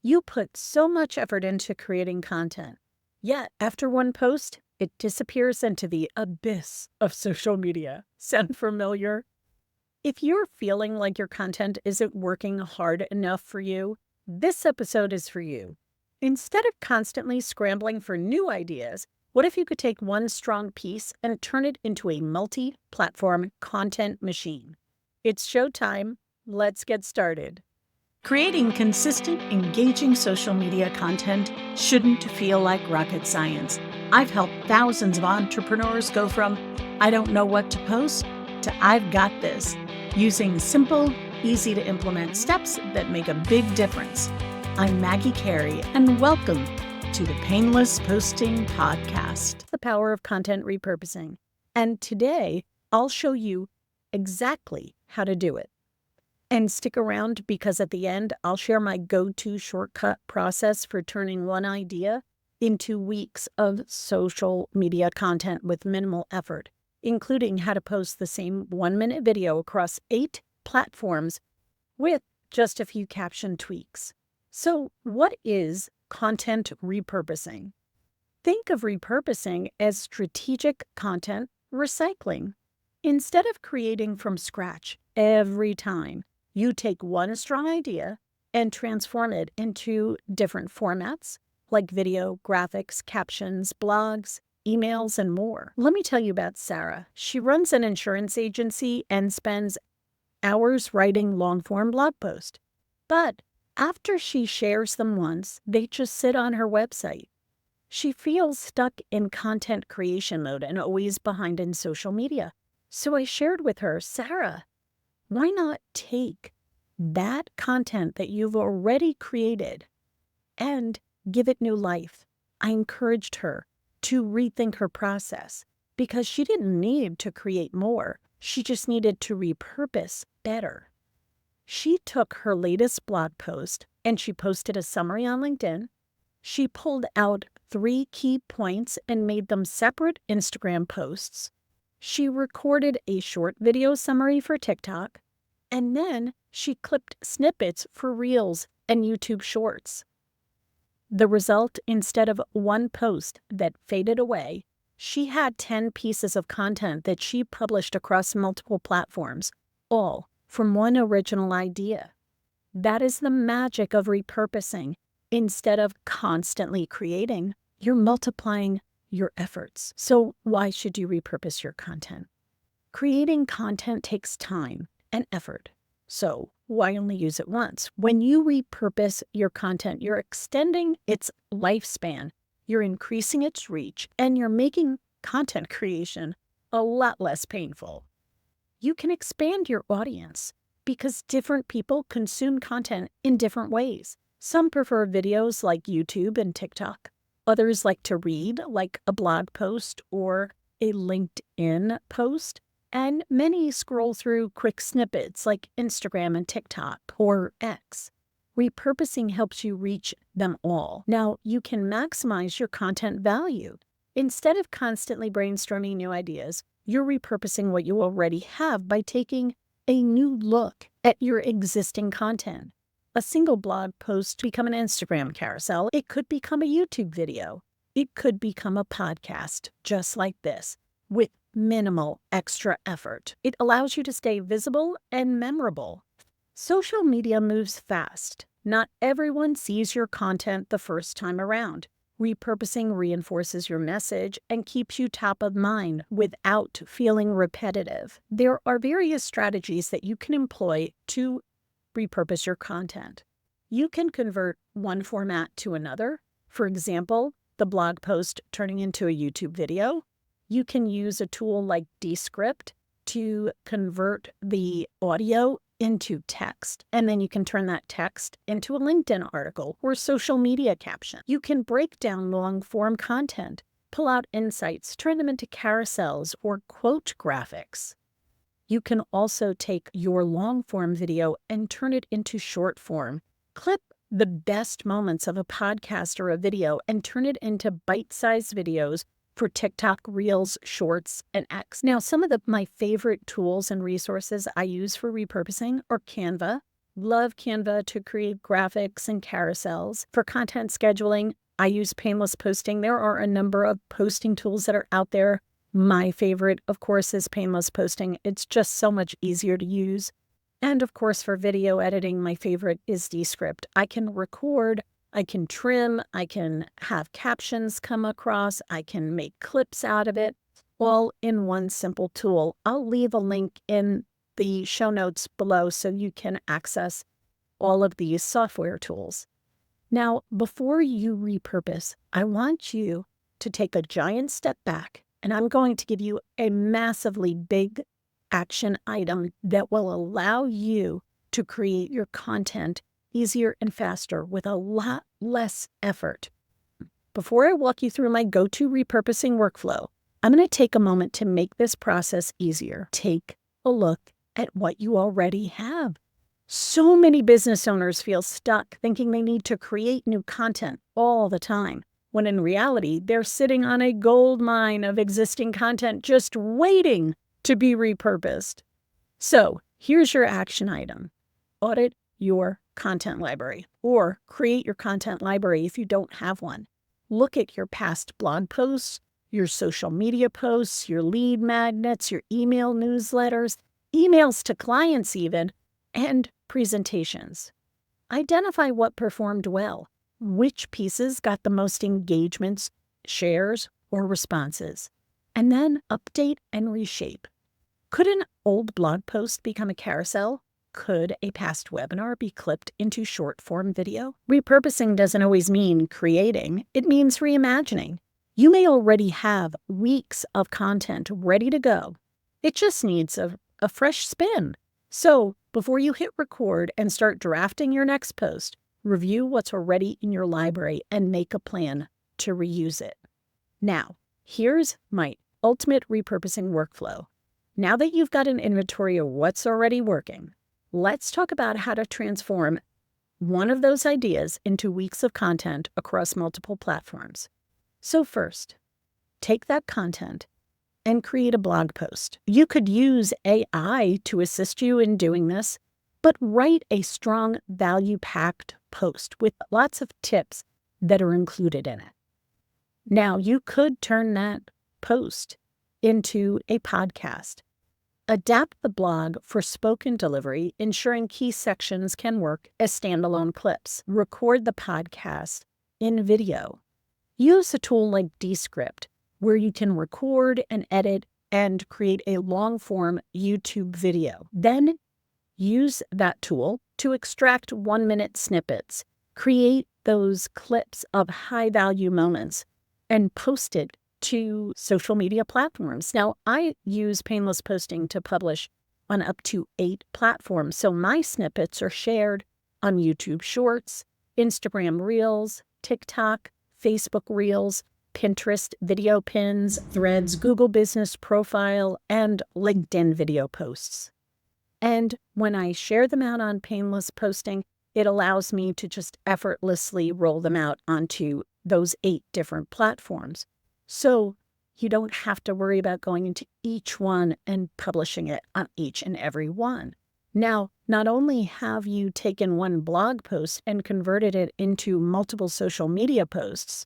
You put so much effort into creating content, yet after one post, it disappears into the abyss of social media. Sound familiar? If you're feeling like your content isn't working hard enough for you, this episode is for you. Instead of constantly scrambling for new ideas, what if you could take one strong piece and turn it into a multi-platform content machine? It's showtime. Let's get started. Creating consistent, engaging social media content shouldn't feel like rocket science. I've helped thousands of entrepreneurs go from "I don't know what to post" to "I've got this," using simple, easy to implement steps that make a big difference. I'm Maggie Carey, and welcome to the Painless Posting Podcast, the power of content repurposing. And today, I'll show you exactly how to do it. And stick around because at the end, I'll share my go-to shortcut process for turning one idea into weeks of social media content with minimal effort, including how to post the same 1-minute video across 8 platforms with just a few caption tweaks. So, what is content repurposing? Think of repurposing as strategic content recycling. Instead of creating from scratch every time, you take one strong idea and transform it into different formats like video, graphics, captions, blogs, emails, and more. Let me tell you about Sarah. She runs an insurance agency and spends hours writing long-form blog posts. But after she shares them once, they just sit on her website. She feels stuck in content creation mode and always behind in social media. So I shared with her, Sarah, why not take that content that you've already created and give it new life? I encouraged her to rethink her process because she didn't need to create more. She just needed to repurpose better. She took her latest blog post and she posted a summary on LinkedIn. She pulled out 3 key points and made them separate Instagram posts. She recorded a short video summary for TikTok, and then she clipped snippets for Reels and YouTube Shorts. The result, instead of one post that faded away, she had 10 pieces of content that she published across multiple platforms, all from one original idea. That is the magic of repurposing. Instead of constantly creating, you're multiplying your efforts. So why should you repurpose your content? Creating content takes time and effort. So why only use it once? When you repurpose your content, you're extending its lifespan, you're increasing its reach, and you're making content creation a lot less painful. You can expand your audience because different people consume content in different ways. Some prefer videos like YouTube and TikTok. Others like to read, like a blog post or a LinkedIn post. And many scroll through quick snippets like Instagram and TikTok or X. Repurposing helps you reach them all. Now, you can maximize your content value. Instead of constantly brainstorming new ideas, you're repurposing what you already have by taking a new look at your existing content. A single blog post become an Instagram carousel. It could become a YouTube video. It could become a podcast just like this with minimal extra effort. It allows you to stay visible and memorable. Social media moves fast. Not everyone sees your content the first time around. Repurposing reinforces your message and keeps you top of mind without feeling repetitive. There are various strategies that you can employ to repurpose your content. You can convert one format to another. For example, the blog post turning into a YouTube video. You can use a tool like Descript to convert the audio into text, and then you can turn that text into a LinkedIn article or social media caption. You can break down long-form content, pull out insights, turn them into carousels or quote graphics. You can also take your long-form video and turn it into short form. Clip the best moments of a podcast or a video and turn it into bite-sized videos for TikTok, Reels, Shorts, and X. Now, some of my favorite tools and resources I use for repurposing are Canva, love Canva to create graphics and carousels. For content scheduling, I use Painless Posting. There are a number of posting tools that are out there. My favorite, of course, is Painless Posting. It's just so much easier to use. And of course, for video editing, my favorite is Descript. I can record, I can trim, I can have captions come across, I can make clips out of it, all in one simple tool. I'll leave a link in the show notes below so you can access all of these software tools. Now, before you repurpose, I want you to take a giant step back, and I'm going to give you a massively big action item that will allow you to create your content easier and faster with a lot less effort. Before I walk you through my go-to repurposing workflow, I'm going to take a moment to make this process easier. Take a look at what you already have. So many business owners feel stuck thinking they need to create new content all the time, when in reality, they're sitting on a gold mine of existing content just waiting to be repurposed. So here's your action item. Audit your content library, or create your content library if you don't have one. Look at your past blog posts, your social media posts, your lead magnets, your email newsletters, emails to clients even, and presentations. Identify what performed well, which pieces got the most engagements, shares, or responses, and then update and reshape. Could an old blog post become a carousel? Could a past webinar be clipped into short-form video? Repurposing doesn't always mean creating. It means reimagining. You may already have weeks of content ready to go. It just needs a fresh spin. So before you hit record and start drafting your next post, review what's already in your library and make a plan to reuse it. Now, here's my ultimate repurposing workflow. Now that you've got an inventory of what's already working, let's talk about how to transform one of those ideas into weeks of content across multiple platforms. So first, take that content and create a blog post. You could use AI to assist you in doing this, but write a strong, value-packed post with lots of tips that are included in it. Now, you could turn that post into a podcast. Adapt the blog for spoken delivery, ensuring key sections can work as standalone clips. Record the podcast in video. Use a tool like Descript, where you can record and edit and create a long-form YouTube video. Then use that tool to extract 1-minute snippets, create those clips of high-value moments, and post it to social media platforms. Now, I use Painless Posting to publish on up to 8 platforms, so my snippets are shared on YouTube Shorts, Instagram Reels, TikTok, Facebook Reels, Pinterest video pins, Threads, Google Business Profile, and LinkedIn video posts. And when I share them out on Painless Posting, it allows me to just effortlessly roll them out onto those 8 different platforms. So you don't have to worry about going into each one and publishing it on each and every one. Now, not only have you taken one blog post and converted it into multiple social media posts,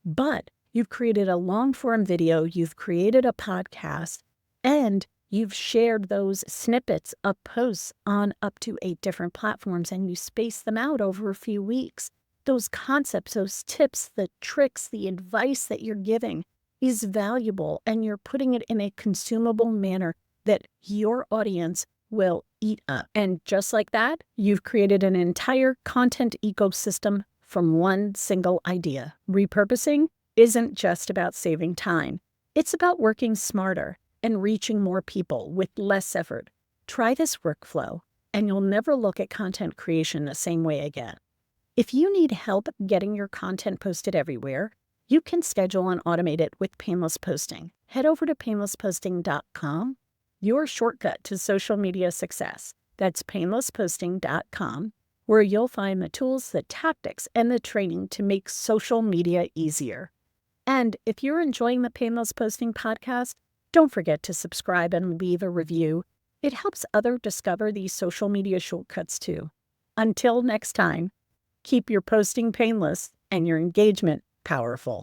but you've created a long-form video, you've created a podcast, and you've shared those snippets of posts on up to 8 different platforms, and you space them out over a few weeks. Those concepts, those tips, the tricks, the advice that you're giving is valuable, and you're putting it in a consumable manner that your audience will eat up. And just like that, you've created an entire content ecosystem from one single idea. Repurposing isn't just about saving time. It's about working smarter and reaching more people with less effort. Try this workflow, and you'll never look at content creation the same way again. If you need help getting your content posted everywhere, you can schedule and automate it with Painless Posting. Head over to painlessposting.com, your shortcut to social media success. That's painlessposting.com, where you'll find the tools, the tactics, and the training to make social media easier. And if you're enjoying the Painless Posting podcast, don't forget to subscribe and leave a review. It helps others discover these social media shortcuts too. Until next time, keep your posting painless and your engagement powerful.